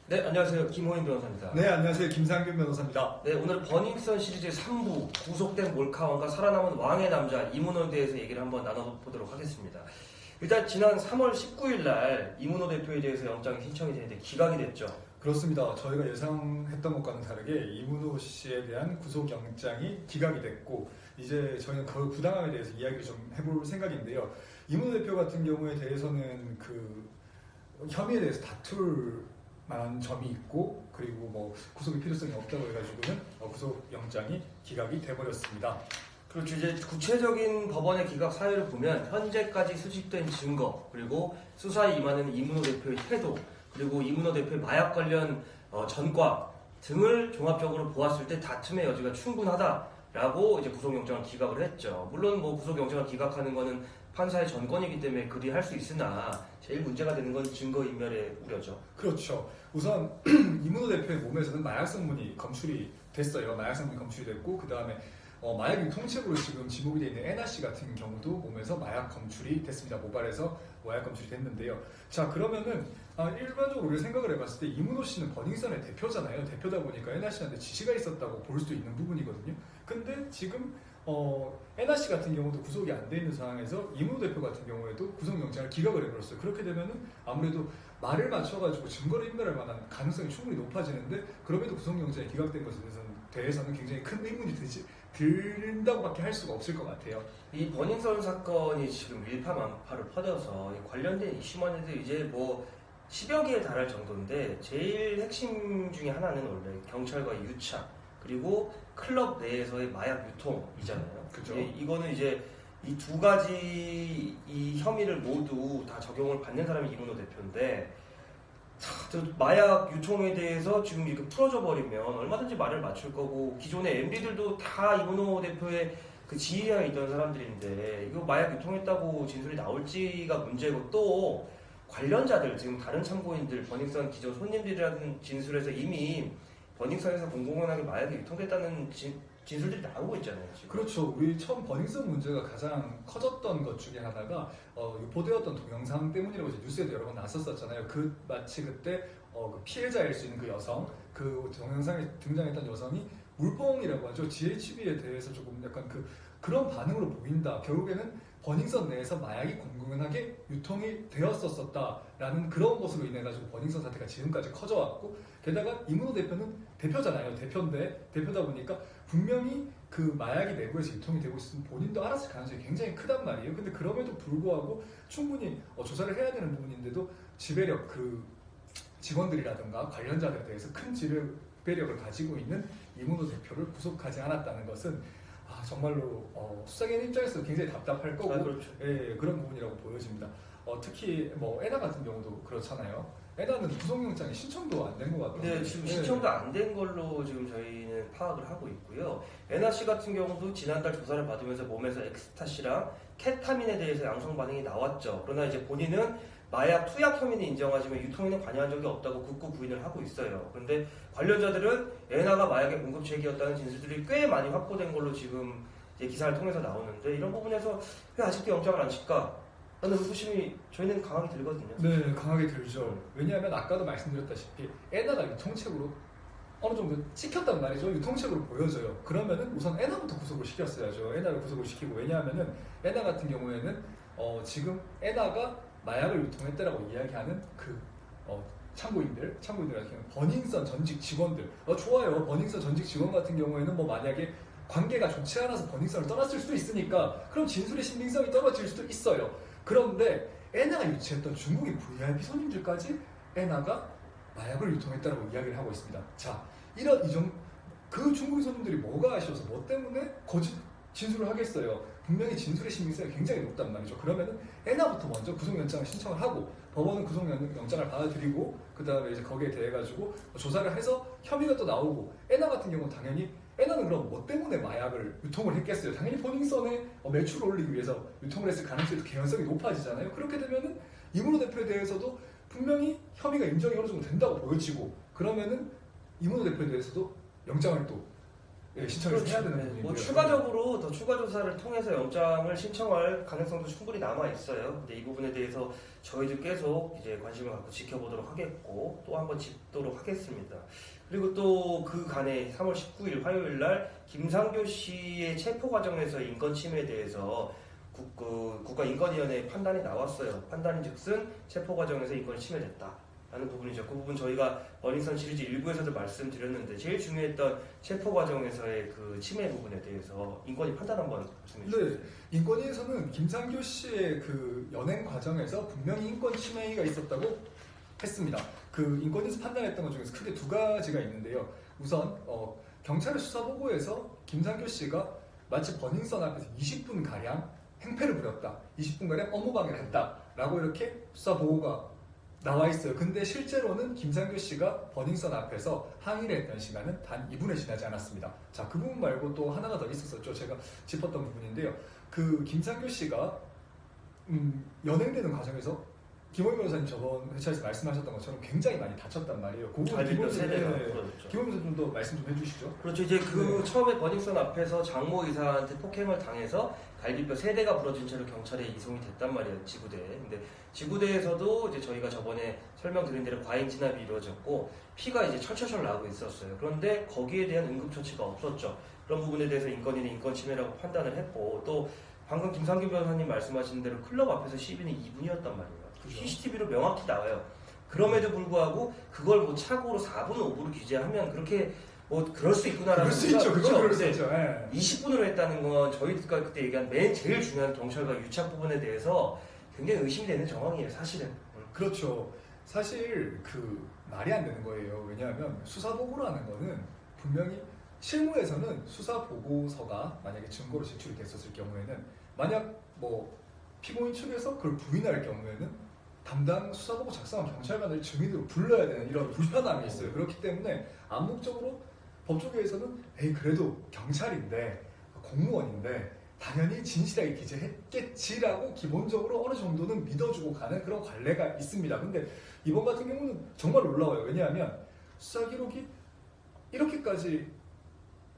네, 안녕하세요. 김호인 변호사입니다. 네, 안녕하세요. 김상균 변호사입니다. 네, 오늘 버닝썬 시리즈 3부 구속된 몰카왕과 살아남은 왕의 남자 이문호에 대해서 얘기를 한번 나눠보도록 하겠습니다. 일단 지난 3월 19일 날 이문호 대표에 대해서 영장이 신청이 되는데 기각이 됐죠. 그렇습니다. 저희가 예상했던 것과는 다르게 이문호 씨에 대한 구속영장이 기각이 됐고 이제 저희는 그 부당함에 대해서 이야기를 좀 해볼 생각인데요. 이문호 대표 같은 경우에 대해서는 그 혐의에 대해서 다툴 만한 점이 있고 그리고 뭐 구속의 필요성이 없다고 해가지고는 구속영장이 기각이 돼버렸습니다. 그렇죠. 이제 구체적인 법원의 기각 사유를 보면 현재까지 수집된 증거, 그리고 수사에 임하는 이문호 대표의 태도, 그리고 이문호 대표의 마약 관련 전과 등을 종합적으로 보았을 때 다툼의 여지가 충분하다라고 이제 구속영장을 기각을 했죠. 물론 뭐 구속영장을 기각하는 거는 판사의 전권이기 때문에 그리 할 수 있으나 제일 문제가 되는 건 증거인멸의 우려죠. 그렇죠. 우선 이문호 대표의 몸에서는 마약 성분이 검출이 됐어요. 마약 성분이 검출이 됐고 그 다음에 마약 유통책으로 지금 지목이 되어 있는 에나 씨 같은 경우도 몸에서 마약 검출이 됐습니다. 모발에서 마약 검출이 됐는데요. 자, 그러면은 일반적으로 우리가 생각을 해봤을 때 이문호 씨는 버닝썬의 대표잖아요. 대표다 보니까 에나 씨한테 지시가 있었다고 볼 수도 있는 부분이거든요. 근데 지금 에나 씨 같은 경우도 구속이 안 돼 있는 상황에서 이문호 대표 같은 경우에도 구속영장을 기각을 해버렸어요. 그렇게 되면은 아무래도 말을 맞춰가지고 증거를 인멸할 만한 가능성이 충분히 높아지는데 그럼에도 구속영장이 기각된 것에 대해서는 굉장히 큰 의문이 들다고밖에 할 수가 없을 것 같아요. 이 버닝썬 사건이 지금 일파만파로 퍼져서 관련된 이슈만 해도 이제 뭐 10여 개에 달할 정도인데 제일 핵심 중에 하나는 원래 경찰과의 유착 그리고 클럽 내에서의 마약 유통이잖아요. 그죠. 이거는 이제 이 두 가지 이 혐의를 모두 다 적용을 받는 사람이 이문호 대표인데 마약 유통에 대해서 지금 이렇게 풀어져 버리면 얼마든지 말을 맞출 거고 기존의 MB들도 다 이문호 대표의 그 지휘하에 있던 사람들인데 이거 마약 유통했다고 진술이 나올지가 문제고 또 관련자들 지금 다른 참고인들 버닝썬 기존 손님들이라는 진술에서 이미 버닝썬에서 공공연하게 마약이 유통됐다는 진술들이 나오고 있잖아요. 지금. 그렇죠. 우리 처음 버닝썬 문제가 가장 커졌던 것 중에 하나가 유포되었던 동영상 때문이라고 이제 뉴스에도 여러 번 나섰었잖아요. 마치 그때 그 피해자일 수 있는 그 여성, 그 동영상에 등장했던 여성이 물뽕이라고 하죠. GHB에 대해서 조금 약간 그런 반응으로 보인다. 결국에는 버닝썬 내에서 마약이 공공연하게 유통이 되었었다라는 그런 것으로 인해 가지고 버닝썬 사태가 지금까지 커져왔고 게다가 이문호 대표는 대표잖아요. 대표다 보니까 분명히 그 마약이 내부에서 유통이 되고 있으면 본인도 알았을 가능성이 굉장히 크단 말이에요. 근데 그럼에도 불구하고 충분히 조사를 해야 되는 부분인데도 지배력 그 직원들이라든가 관련자들에 대해서 큰 지배력을 가지고 있는 이문호 대표를 구속하지 않았다는 것은 정말로 수사기관 입장에서 굉장히 답답할 거고 그렇죠. 예, 그런 부분이라고 보여집니다. 특히 뭐 에나 같은 경우도 그렇잖아요. 에나는 구속영장이 신청도 안 된 것 같아요. 네, 지금 신청도 안 된 걸로 지금 저희는 파악을 하고 있고요. 에나 씨 같은 경우도 지난달 조사를 받으면서 몸에서 엑스타시랑 케타민에 대해서 양성 반응이 나왔죠. 그러나 이제 본인은 마약 투약 혐의는 인정하지만 유통에는 관여한 적이 없다고 극구 부인을 하고 있어요. 그런데 관련자들은 에나가 마약의 공급책이었다는 진술들이 꽤 많이 확보된 걸로 지금 이제 기사를 통해서 나오는데 이런 부분에서 왜 아직도 영장을 안 칠까? 라는 의구심이 저희는 강하게 들거든요. 네, 강하게 들죠. 왜냐하면 아까도 말씀드렸다시피 에나가 유통책으로 어느 정도 찍혔단 말이죠. 유통책으로 보여져요. 그러면은 우선 에나부터 구속을 시켰어야죠. 에나를 구속을 시키고 왜냐하면은 에나 같은 경우에는 지금 에나가 마약을 유통했다라고 이야기하는 참고인들 같은 경우는 버닝썬 전직 직원들 좋아요. 버닝썬 전직 직원 같은 경우에는 뭐 만약에 관계가 좋지 않아서 버닝썬을 떠났을 수도 있으니까 그럼 진술의 신빙성이 떨어질 수도 있어요. 그런데 에나가 유치했던 중국의 VIP 손님들까지 에나가 마약을 유통했다라고 이야기를 하고 있습니다. 자, 그 중국인 손님들이 뭐가 아쉬워서 뭐 때문에 거짓 진술을 하겠어요. 분명히 진술의 신빙성이 굉장히 높단 말이죠. 그러면은 에나부터 먼저 구속영장을 신청을 하고 법원은 구속영장을 받아들이고 그 다음에 이제 거기에 대해 가지고 조사를 해서 혐의가 또 나오고 에나 같은 경우는 당연히 에나는 그럼 뭐 때문에 마약을 유통을 했겠어요? 당연히 버닝썬에 매출을 올리기 위해서 유통을 했을 가능성이 개연성이 높아지잖아요. 그렇게 되면은 이문호 대표에 대해서도 분명히 혐의가 인정이 어느 정도 된다고 보여지고 그러면은 이문호 대표에 대해서도 영장을 또 신청을 그렇죠. 해야 되는 네. 부분인데요. 뭐 추가적으로 더 추가 조사를 통해서 영장을 신청할 가능성도 충분히 남아 있어요. 근데 이 부분에 대해서 저희도 계속 이제 관심을 갖고 지켜보도록 하겠고 또 한번 짚도록 하겠습니다. 그리고 또 그 간에 3월 19일 화요일 날 김상교 씨의 체포 과정에서 인권 침해에 대해서 국가인권위원회 판단이 나왔어요. 판단인즉슨 체포 과정에서 인권이 침해됐다. 라는 부분이죠. 그 부분 저희가 버닝썬 시리즈 1부에서도 말씀드렸는데 제일 중요했던 체포 과정에서의 그 침해 부분에 대해서 인권위 판단 한번 말씀해 주시죠. 네, 인권위에서는 김상교 씨의 그 연행 과정에서 분명히 인권 침해가 있었다고 했습니다. 그 인권위에서 판단했던 것 중에서 크게 두 가지가 있는데요. 우선 경찰의 수사 보고에서 김상교 씨가 마치 버닝썬 앞에서 20분 가량 행패를 부렸다, 20분 가량 업무방해를 했다라고 이렇게 수사 보고가 나와 있어요. 근데 실제로는 김상교 씨가 버닝썬 앞에서 항의를 했던 시간은 단 2분에 지나지 않았습니다. 자, 그 부분 말고 또 하나가 더 있었었죠. 제가 짚었던 부분인데요. 그 김상교 씨가 연행되는 과정에서 김호민 변호사님 저번 회차에서 말씀하셨던 것처럼 굉장히 많이 다쳤단 말이에요. 그 부분 갈비뼈 세대가 부러졌죠. 김호민 변호사님 좀 더 말씀 좀 해주시죠. 그렇죠. 이제 그 네. 처음에 버닝썬 앞에서 장모 의사한테 폭행을 당해서 갈비뼈 3대가 부러진 채로 경찰에 이송이 됐단 말이에요. 지구대에. 근데 지구대에서도 이제 저희가 저번에 설명드린 대로 과잉 진압이 이루어졌고 피가 이제 철철철 나오고 있었어요. 그런데 거기에 대한 응급처치가 없었죠. 그런 부분에 대해서 인권위는 인권 침해라고 판단을 했고 또 방금 김상규 변호사님 말씀하신 대로 클럽 앞에서 시비는 2분이었단 말이에요. 그죠. CCTV로 명확히 나와요. 그럼에도 불구하고 그걸 뭐 착오로 4분, 5분으로 규제하면 그렇게 뭐 그럴 수 있구나라는 그럴 수 있죠. 그건 그럴 수 근데 있죠. 예. 20분으로 했다는 건 저희가 그때 얘기한 맨 제일 중요한 경찰과 유착 부분에 대해서 굉장히 의심이 되는 정황이에요, 사실은. 그렇죠. 사실 그 말이 안 되는 거예요. 왜냐하면 수사 보고라는 거는 분명히 실무에서는 수사 보고서가 만약에 증거로 제출이 됐었을 경우에는 만약 뭐 피고인 측에서 그걸 부인할 경우에는 담당 수사보고 작성한 경찰관을 증인으로 불러야 되는 이런 불편함이 있어요. 그렇기 때문에 암묵적으로 법조계에서는 에이 그래도 경찰인데 공무원인데 당연히 진실하게 기재했겠지라고 기본적으로 어느 정도는 믿어주고 가는 그런 관례가 있습니다. 근데 이번 같은 경우는 정말 놀라워요. 왜냐하면 수사 기록이 이렇게까지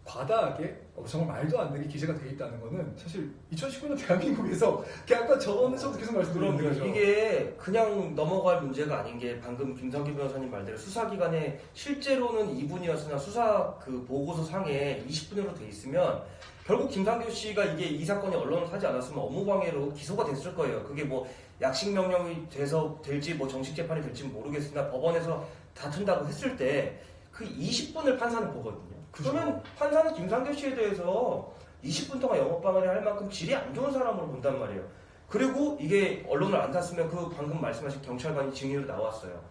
과다하게 정말 말도 안 되게 기재가 돼 있다는 거는 사실 2019년 대한민국에서 아까 저번에서도 계속 말씀드렸는데 그럼 거죠. 이게 그냥 넘어갈 문제가 아닌 게 방금 김성기 변호사님 말대로 수사기간에 실제로는 2분이었으나 수사 그 보고서 상에 20분으로 돼 있으면 결국 김상규 씨가 이게 이 사건이 언론을 타지 않았으면 업무방해로 기소가 됐을 거예요. 그게 뭐 약식 명령이 돼서 될지 뭐 정식 재판이 될지 모르겠으나 법원에서 다툰다고 했을 때 그 20분을 판사는 보거든요. 그죠. 그러면 판사는 김상규 씨에 대해서 20분 동안 영업방해를 할 만큼 질이 안 좋은 사람으로 본단 말이에요. 그리고 이게 언론을 안 탔으면 그 방금 말씀하신 경찰관이 증인으로 나왔어요.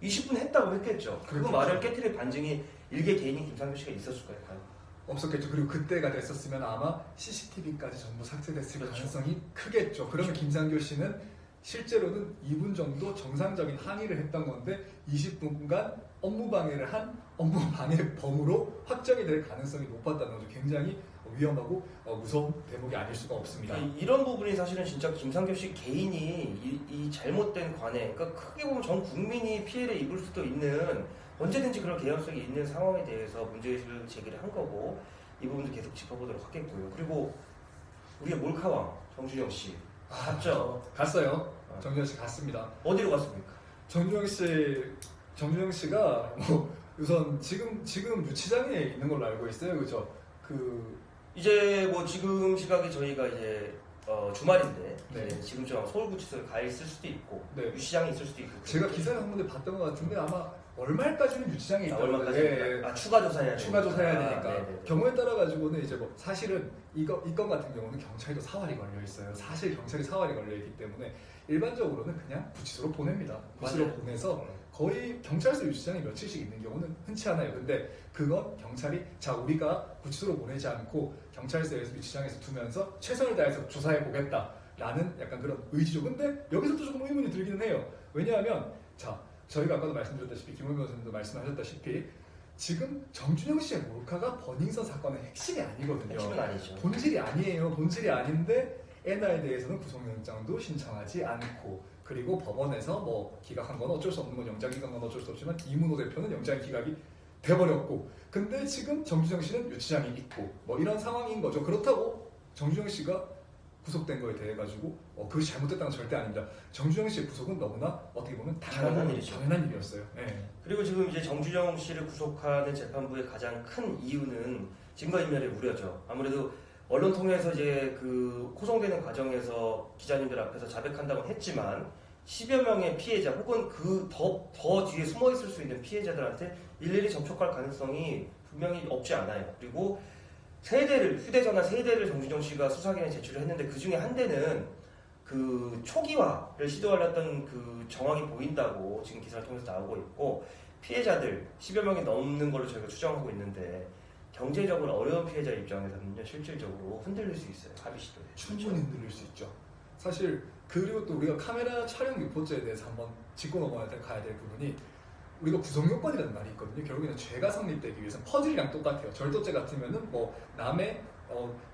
20분 했다고 했겠죠. 그 그렇겠죠. 말을 깨트릴 반증이 일개 개인인 김상규 씨가 있었을 거예요. 과연. 없었겠죠. 그리고 그때가 됐었으면 아마 CCTV까지 전부 삭제됐을 그렇죠. 가능성이 크겠죠. 그러면 김상교 씨는 실제로는 2분 정도 정상적인 항의를 했던 건데 20분간 업무방해를 한 업무방해범으로 확정이 될 가능성이 높았다는 거죠. 굉장히 위험하고 무서운 대목이 아닐 수가 없습니다. 이런 부분이 사실은 진짜 김상규 씨 개인이 이 잘못된 관행, 그러니까 크게 보면 전 국민이 피해를 입을 수도 있는 언제든지 그런 개연성이 있는 상황에 대해서 문제의식을 제기를 한 거고 이 부분도 계속 짚어보도록 하겠고요. 그리고 우리의 몰카왕 정준영 씨 갔죠? 갔어요. 정준영 씨 갔습니다. 어디로 갔습니까? 정준영 씨가 뭐 우선 지금 유치장에 있는 걸로 알고 있어요. 그죠? 이제 뭐 지금 시각이 저희가 이제 주말인데 네. 이제 지금쯤 아마 서울구치소에 가 있을 수도 있고 네. 유시장에 있을 수도 있고 제가 기사를 한 군데 봤던 것 같은데 아마 월말까지는 유치장에 있다고 얼마까지 예, 추가 조사해야 되니까. 추가 조사해야 되니까 네네. 경우에 따라 가지고는 이제 뭐 사실은 이 건 같은 경우는 경찰도 사활이 걸려 있어요. 사실 경찰이 사활이 걸려 있기 때문에 일반적으로는 그냥 구치소로 보냅니다. 구치소로 맞아요. 보내서 거의 경찰서 유치장에 며칠씩 있는 경우는 흔치 않아요. 근데 그건 경찰이 자 우리가 구치소로 보내지 않고 경찰서에서 유치장에서 두면서 최선을 다해서 조사해 보겠다라는 약간 그런 의지죠. 근데 여기서도 조금 의문이 들기는 해요. 왜냐하면 자 저희가 아까도 말씀드렸다시피 김호민 변호사님도 말씀하셨다시피 지금 정준영 씨의 몰카가 버닝썬 사건의 핵심이 아니거든요. 핵심은 아니죠. 본질이 아니에요. 본질이 아닌데 애나에 대해서는 구속영장도 신청하지 않고 그리고 법원에서 뭐 기각한 건 어쩔 수 없는 건 영장 기각한 건 어쩔 수 없지만 이문호 대표는 영장 기각이 돼버렸고, 근데 지금 정주정 씨는 유치장이 있고 뭐 이런 상황인 거죠. 그렇다고 정주정 씨가 구속된 거에 대해 가지고 그것이 잘못됐다는 건 절대 아닙니다. 정주정 씨의 구속은 너무나 어떻게 보면 당연한 일이죠. 당연한 일이었어요. 네. 그리고 지금 이제 정주영 씨를 구속하는 재판부의 가장 큰 이유는 증거인멸의 우려죠. 아무래도 언론 통해서 이제 그 호송되는 과정에서 기자님들 앞에서 자백한다고 했지만 10여 명의 피해자 혹은 그 더 뒤에 숨어 있을 수 있는 피해자들한테 일일이 접촉할 가능성이 분명히 없지 않아요. 그리고 휴대전화 3대를 정주정 씨가 수사기관에 제출을 했는데 그 중에 한 대는 그 초기화를 시도하려던 그 정황이 보인다고 지금 기사를 통해서 나오고 있고, 피해자들 10여 명이 넘는 걸로 저희가 추정하고 있는데 경제적으로 어려운 피해자 입장에서는요 실질적으로 흔들릴 수 있어요. 합의 시도에 충분히 흔들릴 수 있죠. 사실 그리고 또 우리가 카메라 촬영 유포죄에 대해서 한번 짚고 넘어가야 될 부분이, 우리가 구성 요건이라는 말이 있거든요. 결국에는 죄가 성립되기 위해서 퍼즐이랑 똑같아요. 절도죄 같으면은 뭐 남의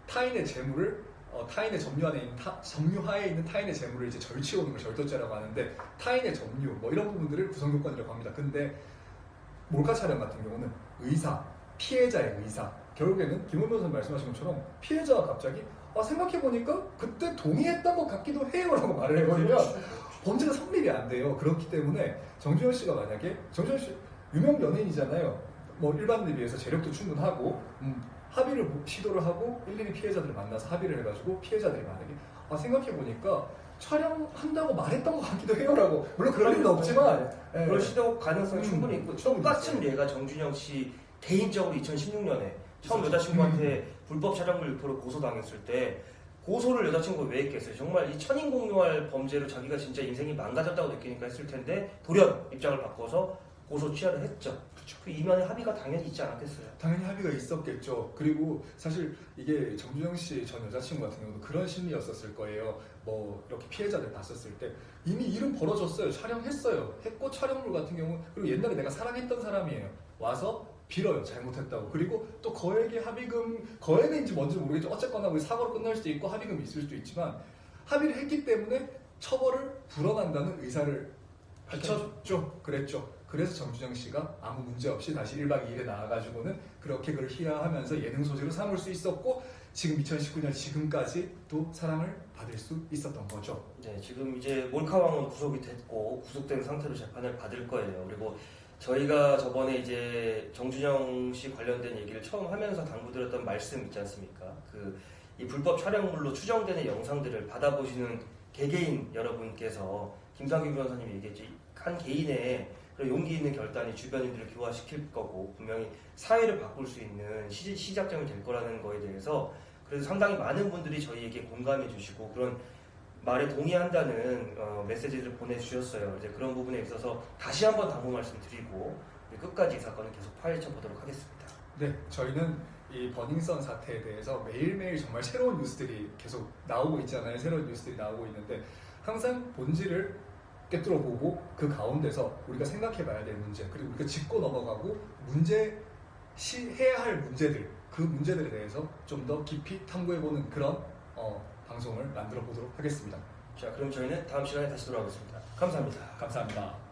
타인의 재물을 타인의 점유하에 있는 타인의 재물을 이제 절취오는 걸 절도죄라고 하는데, 타인의 점유 뭐 이런 부분들을 구성 요건이라고 합니다. 근데 몰카 촬영 같은 경우는 피해자의 의사, 결국에는 김원 변호사님 말씀하신 것처럼 피해자가 갑자기 생각해보니까 그때 동의했던 것 같기도 해요 라고 말을 해버리면 범죄가 성립이 안 돼요. 그렇기 때문에 정주영 씨가 만약에, 정주영 씨 유명 연예인이잖아요. 뭐 일반인에 비해서 재력도 충분하고 합의를 시도를 하고 일일이 피해자들을 만나서 합의를 해가지고 피해자들이 만약에 생각해보니까 촬영한다고 말했던 것 같기도 해요 라고, 물론 그럴 일은 없지만 그럴 시도 가능성이 충분히 있고, 똑같은 있어요. 예가 정준영 씨 개인적으로 2016년에 처음 여자친구한테 불법 촬영물 유포로 고소당했을 때 고소를 여자친구가 왜 했겠어요? 정말 이 천인공노할 범죄로 자기가 진짜 인생이 망가졌다고 느끼니까 했을 텐데 돌연 입장을 바꿔서 고소 취하를 했죠. 그렇죠. 그 이면에 합의가 당연히 있지 않았겠어요? 당연히 합의가 있었겠죠. 그리고 사실 이게 정주영 씨 전 여자친구 같은 경우도 그런 심리였었을 거예요. 뭐 이렇게 피해자들 봤었을 때 이미 일은 벌어졌어요. 촬영했어요. 했고 촬영물 같은 경우, 그리고 옛날에 내가 사랑했던 사람이에요. 와서 빌어요. 잘못했다고. 그리고 또 거액의 거액인지 뭔지 모르겠죠. 어쨌거나 우리 사고로 끝날 수도 있고 합의금이 있을 수도 있지만 합의를 했기 때문에 처벌을 불허한다는 의사를 밝혔죠. 그랬죠. 그래서 정주정 씨가 아무 문제 없이 다시 1박 2일에 나와가지고는 그렇게 그걸 희화하면서 예능 소재로 삼을 수 있었고, 지금 2019년 지금까지 또 사랑을 받을 수 있었던 거죠. 네, 지금 이제 몰카왕은 구속이 됐고 구속된 상태로 재판을 받을 거예요. 그리고 저희가 저번에 이제 정준영 씨 관련된 얘기를 처음 하면서 당부드렸던 말씀 있지 않습니까? 이 불법 촬영물로 추정되는 영상들을 받아보시는 개개인 여러분께서 김상규 변호사님이 얘기했지, 한 개인의 그런 용기 있는 결단이 주변인들을 교화시킬 거고 분명히 사회를 바꿀 수 있는 시작점이 될 거라는 거에 대해서 그래서 상당히 많은 분들이 저희에게 공감해 주시고 그런 말에 동의한다는 메시지를 보내주셨어요. 이제 그런 부분에 있어서 다시 한번 당부 말씀드리고 끝까지 이 사건을 계속 파헤쳐 보도록 하겠습니다. 네, 저희는 이 버닝썬 사태에 대해서 매일매일 정말 새로운 뉴스들이 계속 나오고 있잖아요. 새로운 뉴스들이 나오고 있는데 항상 본질을 꿰뚫어보고 그 가운데서 우리가 생각해봐야 될 문제, 그리고 우리가 짚고 넘어가고 해야 할 문제들, 그 문제들에 대해서 좀 더 깊이 탐구해보는 그런 방송을 만들어 보도록 하겠습니다. 자, 그럼 저희는 다음 시간에 다시 돌아오겠습니다. 감사합니다. 감사합니다.